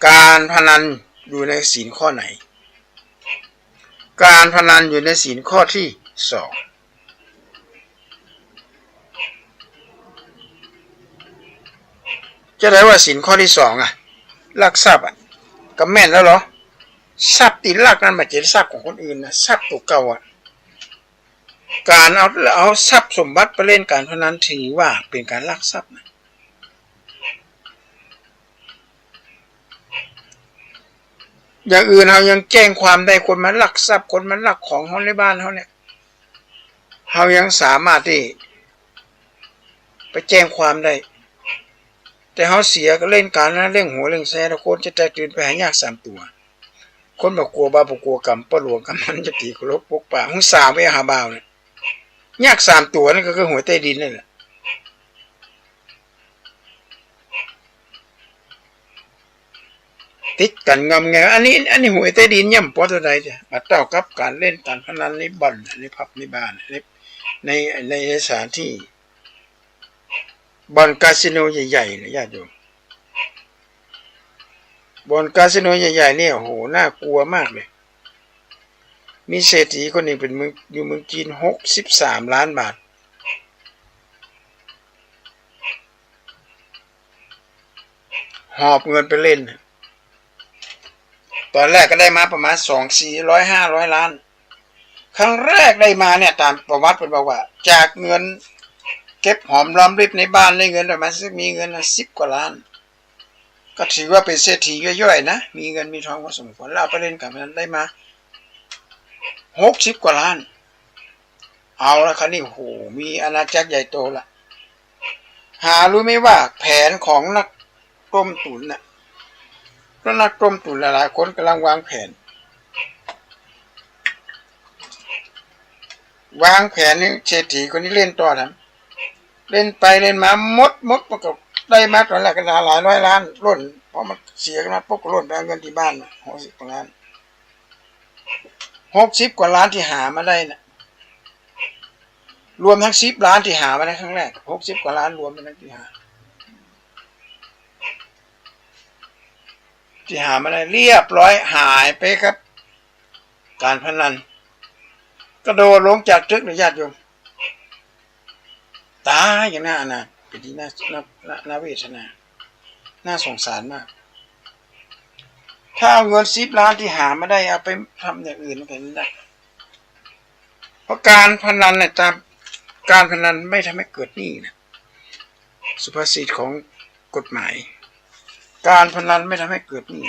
การพนันอยู่ในศีลข้อไหนการพนันอยู่ในศีลข้อที่2จะได้ว่าศีลข้อที่2ลักทรัพย์ก็แม่นแล้วเหรอทรัพย์ติดลักนั้นมาเจ็ดทรัพย์ของคนอื่นนะทรัพย์ตัวเก่าการเอาทรัพย์สมบัติไปเล่นการพนันถือว่าเป็นการลักทรัพย์นะอย่างอื่นเรายังแจ้งความได้คนมาลักทรัพย์คนมาลักของเขาในบ้านเขาเนี่ยเรายังสามารถที่ไปแจ้งความได้แต่เขาเสียก็เล่นการนะเล่นหัวเล่นแซ่แล้วคนจะใจตื่นไปหายาก3 ตัวคนบอกกลัวบาปกลัวกรรมปะหลวงกำมันจะตีกลบปกป่าหุ้งสาวไปหาบ่าวเนี่ยยาก3 ตัวนั่นก็คือหวยใต้ดินนั่นแหละติดกันงำไงอันนี้หวยใต้ดินย่ำปอตัวใดจ้ะมาเต้ากับการเล่นการพนันในบ่อนในผับในบ้านในสถานที่บ่อนคาสิโนใหญ่ๆนะญาติโยมบ่อนคาสิโนใหญ่ๆเนี่ยโหน่ากลัวมากเลยมีเศรษฐีคนหนึ่งเป็นอยู่เมืองจีน63 ล้านบาทหอบเงินไปเล่นตอนแรกก็ได้มาประมาณ200-400-500 ล้านครั้งแรกได้มาเนี่ยตามประวัติเป็นบอกว่าจากเงินเก็บหอมรอมริบในบ้านได้เงินประมาณมีเงิน10 กว่าล้านก็ถือว่าเป็นเศรษฐีย่อยๆนะมีเงินมีทองพอสมควรแล้วไปเล่นกับมันได้มา60 กว่าล้านเอาละครับนี่โหมีอาณาจักรใหญ่โตละหารู้ไหมว่าแผนของนักต้มตุ๋นน่ะเพราะนักต้มตุ๋นหลายๆคนกำลังวางแผนนี่เศรษฐีคนนี้เล่นต่อทำเล่นไปเล่นมามดมันก็ได้มาตอนแรกก็หลายร้อยล้านล้นเพราะมันเสียกันมาปุ๊บก็ล้นไปเงินที่บ้าน60 กว่าล้าน60 กว่าล้านที่หามาได้นะรวมทั้ง10 ล้านที่หามาได้ครั้งแรก60 กว่าล้านรวมเป็นทั้งที่หามาได้เรียบร้อยหายไปครับการพนันกระโดดลงจากตึกญาติโยมตายอย่างน่านะเป็นที่น่าเวทนาน่าสงสารมากถ้าเอาเงิน10 ล้านที่หามาได้เอาไปทำอย่างอื่นก็ได้เพราะการพนันเนี่ยตามการพนันไม่ทำให้เกิดหนี้นะสุภาษิตของกฎหมายการพนันไม่ทำให้เกิดหนี้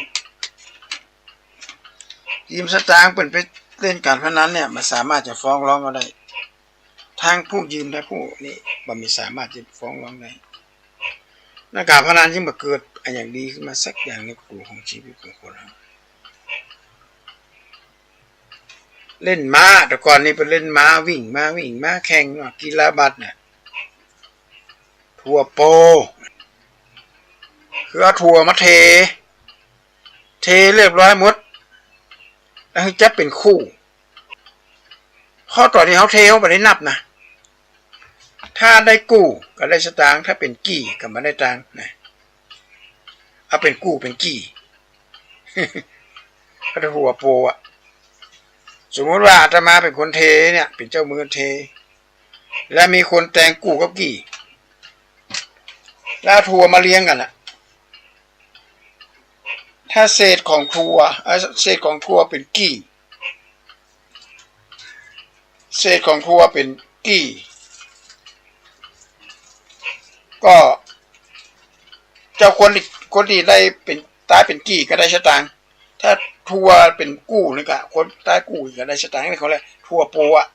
ยืมสตางค์เป็นไปเล่นการพนันเนี่ยมันสามารถจะฟ้องร้องเอาได้ทางผู้ยืมและผู้นี่มันไม่สามารถจะฟ้องร้องได้นักการพนันยิ่งมาเกิดอันอย่างดีขึ้นมาสักอย่างในตัวของชีวิตของคนเราเล่นม้าแต่ก่อนนี่เป็นเล่นม้าวิ่งม้าแข่งกีฬาบัตรเนี่ยถั่วโปคือเอาถั่วมาเทเรียบร้อยหมดแล้วจะเป็นคู่ข้อต่อที่เขาเทเขาไม่ได้นับนะถ้าได้กู้ก็ได้สตางค์ถ้าเป็นกี้ก็ไม่ได้ตังค์นะเอาเป็นกู้เป็นกี้ก็จะหัวโปสมมติว่าอาตมาเป็นคนเทเนี่ยเป็นเจ้ามือเทและมีคนแต่งกู้กับกี้แล้วทัวมาเลี้ยงกัน ถ้าเศษของครัวเศษของครัวเป็นกี้เศษของครัวเป็นกี้ก็เจ้าคนที่ได้เป็นตายเป็นกี้ก็ได้สตางค์ถ้าทัวเป็นกู้นี่ก็คนตายกู้ก็ได้สตางค์นี่เขาเลยทัวโปะ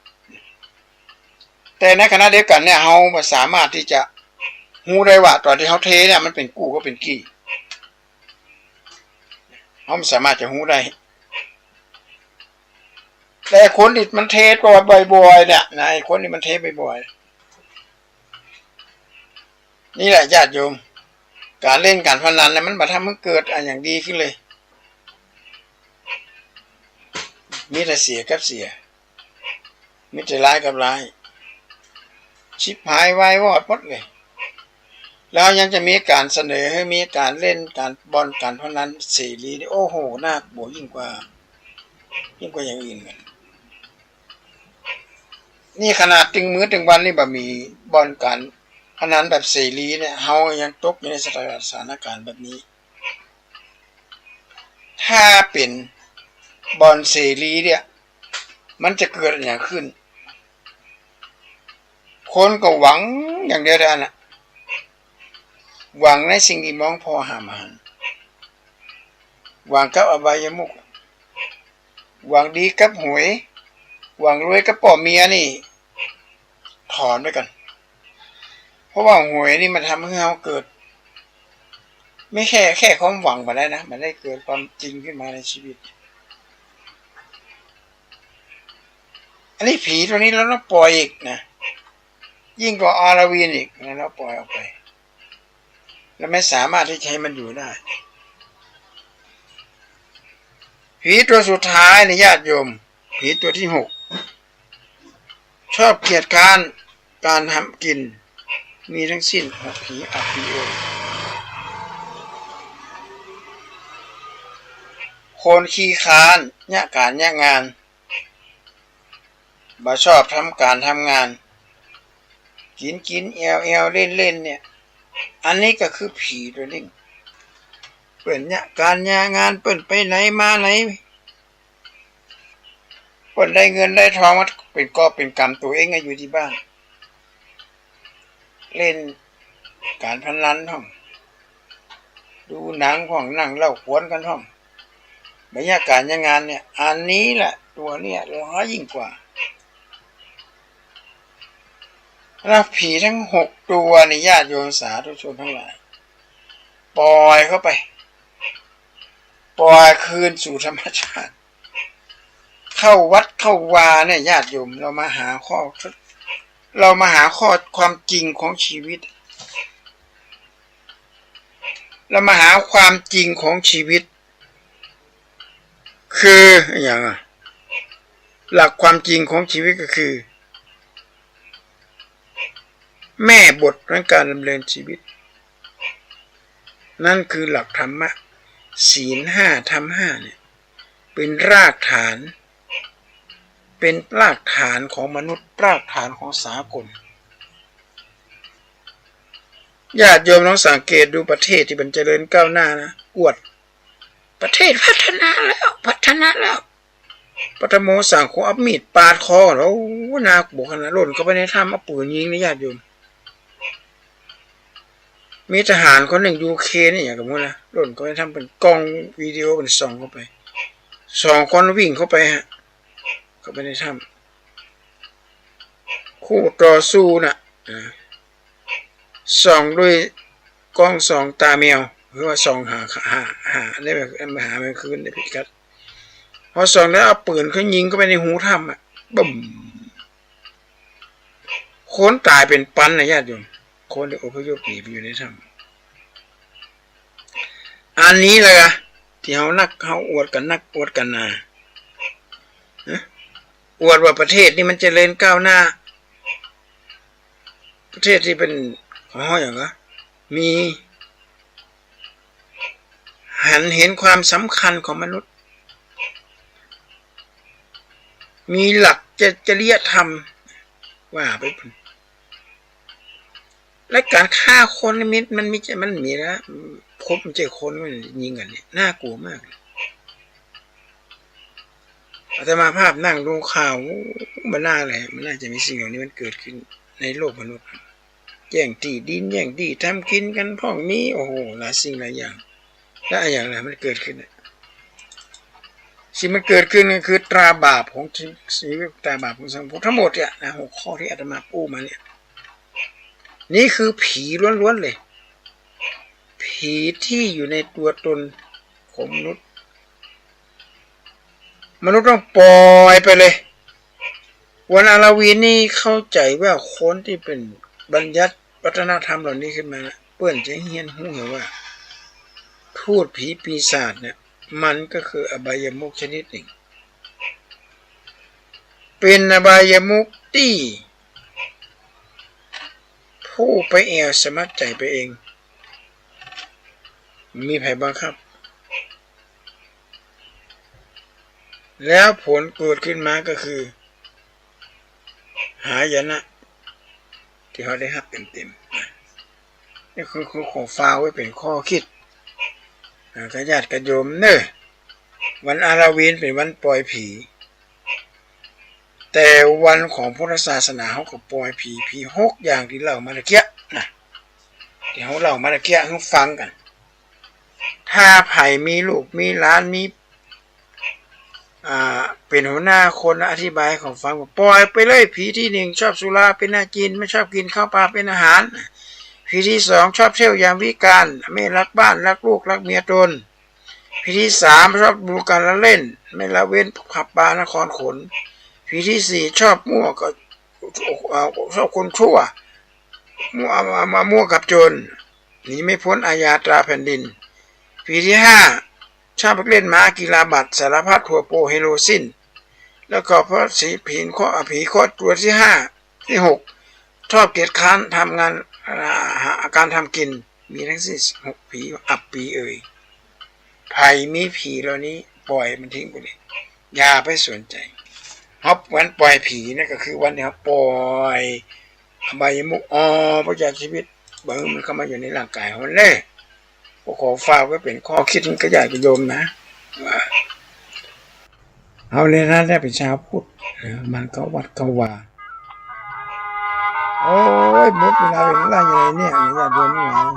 แต่ในขณะเดียวกันเนี่ยเราสามารถที่จะรู้ได้ว่าตอนที่เขาเทเนี่ยมันเป็นกู้ก็เป็นกี้เขาสามารถจะรู้ได้แต่คนที่มันเทตัวบ่อยๆเนี่ยนายคนที่มันเทบ่อยๆนี่แหละญาติโยมการเล่นการพนันเนี่ยมันมาทำให้เกิดอย่างดีขึ้นเลยมีแต่เสียกับเสียมีแต่ร้ายกับร้ายชิบหายวายวอดหมดเลยแล้วยังจะมีการเสนอให้มีการเล่นการบอลการพนันเสรีนี่โอ้โหน่ากลัวยิ่งกว่าอย่างอื่นกันนี่ขนาดถึงมื้อถึงวันนี่บะมีบอลการพนันแบบเสรีเนี่ยเฮายังตกอยู่ในสถานการณ์แบบนี้ถ้าเป็นบอลเสรีเนี่ยมันจะเกิดอย่างขึ้นคนก็หวังอย่างเดียวได้น่ะหวังในสิ่งที่มองพอหามหันหวังกับอบายมุขหวังดีกับหวยหวังรวยกับป่อเมียนี่ถอนไปกันเพราะว่าหวยนี่มันทำให้เราเกิดไม่แค่ความหวังมาได้นะมันได้เกิดความจริงขึ้นมาในชีวิตอันนี้ผีตัวนี้แล้วเราปล่อยอีกนะยิ่งกว่าอาราวีนอีกนะเราปล่อยออกไปแล้วไม่สามารถที่จะให้มันอยู่ได้ผีตัวสุดท้ายในญาติโยมผีตัวที่6ชอบเกียรติการทำกินมีทั้งสิ้น6ผีอัปปิโอคนขี้ค้านยะการยะงานบ่ชอบทำงานกินเอลเล่นเนี่ยอันนี้ก็คือผีตัวนี้เปิ่นยะการยะงานเปิ่นไปไหนมาไหนเปิ่นได้เงินได้ทองมันเป็นกอบเป็นกรรมตัวเองอยู่ที่บ้านเล่นการพนันท่องดูหนังของนั่งเล่าขวนกันท่องบรรยากาศงานเนี่ยอันนี้แหละตัวเนี่ยร้ายยิ่งกว่าแล้วผีทั้ง6ตัวในญาติโยมสาธุชนทั้งหลายปล่อยเข้าไปปล่อยคืนสู่ธรรมชาติเข้าวัดเข้าวาเนี่ยญาติโยมเรามาหาข้อความจริงของชีวิตเรามาหาความจริงของชีวิตคืออย่างหลักความจริงของชีวิตก็คือแม่บทในการดำเนินชีวิตนั่นคือหลักธรรมะศีล5ธรรม5เนี่ยเป็นรากฐานของมนุษย์รากฐานของสากลญาติโยมลองสังเกตดูประเทศที่มันเจริญก้าวหน้านะอวดประเทศพัฒนาแล้วปฐโมสั่งขอเอามีดปาดคอแล้วนาบวกขนาดหล่นเข้าไปในถ้ำเอาปืนยิงในญาติโยมมีทหารคนหนึ่งยูเคนี่อย่างกับว่านะหล่นเข้าไปทำเป็นกล้องวิดีโอเป็นส่องเข้าไป2 คนวิ่งเข้าไปเข้าไปในถ้ำคู่ต่อสู้น่ะส่องด้วยกล้องส่องตาแมวหรือว่าส่องหาได้แบบหามันคืนได้พิกัดพอส่องแล้วเอาปืนเขายิงเข้าไปในหูถ้ำบึ้มคนตายเป็นปันนะญาติโยมคนที่อพยพหนีไปอยู่ในถ้ำอันนี้เลยอะที่เขาอวดกันนะอวดว่าประเทศนี้มันเจริญก้าวหน้าประเทศที่เป็นของเขาอย่างก็มีเห็นความสำคัญของมนุษย์มีหลักจริยธรรมว่าไป และการฆ่าคนมันไม่ใช่มันมีนะพบมันเจอคนมันยิงกันเนี่ยน่ากลัวมากอาตมาภาพนั่งดูข่าวมันน่าอะไรมันน่าจะมีสิ่งเหล่านี้มันเกิดขึ้นในโลกมนุษย์แย่งที่ดินแย่งที่ทำกินกันพ่องนี้โอ้โหหลายสิ่งหลายอย่างและอย่างไรมันเกิดขึ้นสิ่งมันเกิดขึ้นก็คือตราบาปของชีวิตตราบาปของสังคมทั้งหมดเนี่ยนะ6 ข้อที่อาตมาปูมาเนี่ยนี่คือผีล้วนๆเลยผีที่อยู่ในตัวตนของมนุษย์ต้องปล่อยไปเลยวันฮาโลวีนนี่เข้าใจว่าคนที่เป็นบัญญัติวัฒนธรรมเหล่านี้ขึ้นมาเปื้อนจะเฮียนหูเหรอว่าพูดผีปีศาจเนี่ยมันก็คืออบายมุขชนิดหนึ่งเป็นอบายมุขที่ผู้ไปแอบสมัครใจไปเองมีไผบังคับแล้วผลเกิดขึ้นมาก็คือหายนะที่เขาได้รับเต็มๆนี่คือของฟ้าไว้เป็นข้อคิดกระญาติกระโยมเนอะวันฮาโลวีนเป็นวันปล่อยผีแต่วันของพุทธศาสนาเขาก็ปล่อยผี6 อย่างที่เล่ามาตะเกียนะที่เขาเล่ามาตะเกียให้ฟังกันถ้าไผ่มีลูกมีหลานมีเป็นหัวหน้าคนอธิบายของฟังว่าปล่อยไปเลยผีที่ 1ชอบสุราเป็นอาจินไม่ชอบกินข้าวปลาเป็นอาหารผีที่ 2ชอบเที่ยวยามวิกาลไม่รักบ้านรักลูกรักเมียตนผีที่ 3ชอบดูการละเล่นไม่ละเว้นผับบาร์นครขนผีที่ 4ชอบมั่วก็ชอบคนชั่วมั่วกับโจรหนีไม่พ้นอาญาตราแผ่นดินผีที่ 5ชอบเล่นม้ากีฬาบัตรสารพัดทั่วโปเฮโรซินแล้วก็เพราะสีผีข้อตัวที่ 5 ที่ 6ชอบเกียจค้านทำงานการทำกินมีทั้งสิ้น6 ผีอับปีไผ่มีผีเหล่านี้ปล่อยมันทิ้งไปเลยอย่าไปสนใจวันปล่อยผีนั่นก็คือวันที่เขาปล่อยอบายมุขพระจากชีวิตมันเข้ามาอยู่ในร่างกายของมันเลยขอฝากไว้เป็นข้อคิดกระยายกระโยมนะว่าเอาเลยนะได้เป็นชาวพุทธมันก็วัดก็ว่าโอ้ยหมดเวลาเป็นไรอย่างเนี่ยญาติโยมทั้งหลาย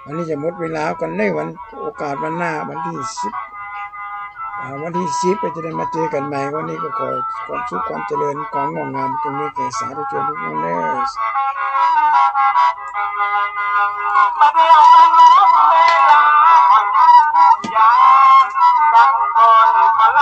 วันนี้จะหมดเวลากันในวันโอกาสวันหน้าวันที่ 10วันที่ 10ก็จะได้มาเจอกันใหม่วันนี้ก็ขอความสุขความเจริญความงอกงามตรงนี้แก่สาธุชนทุกท่านเลย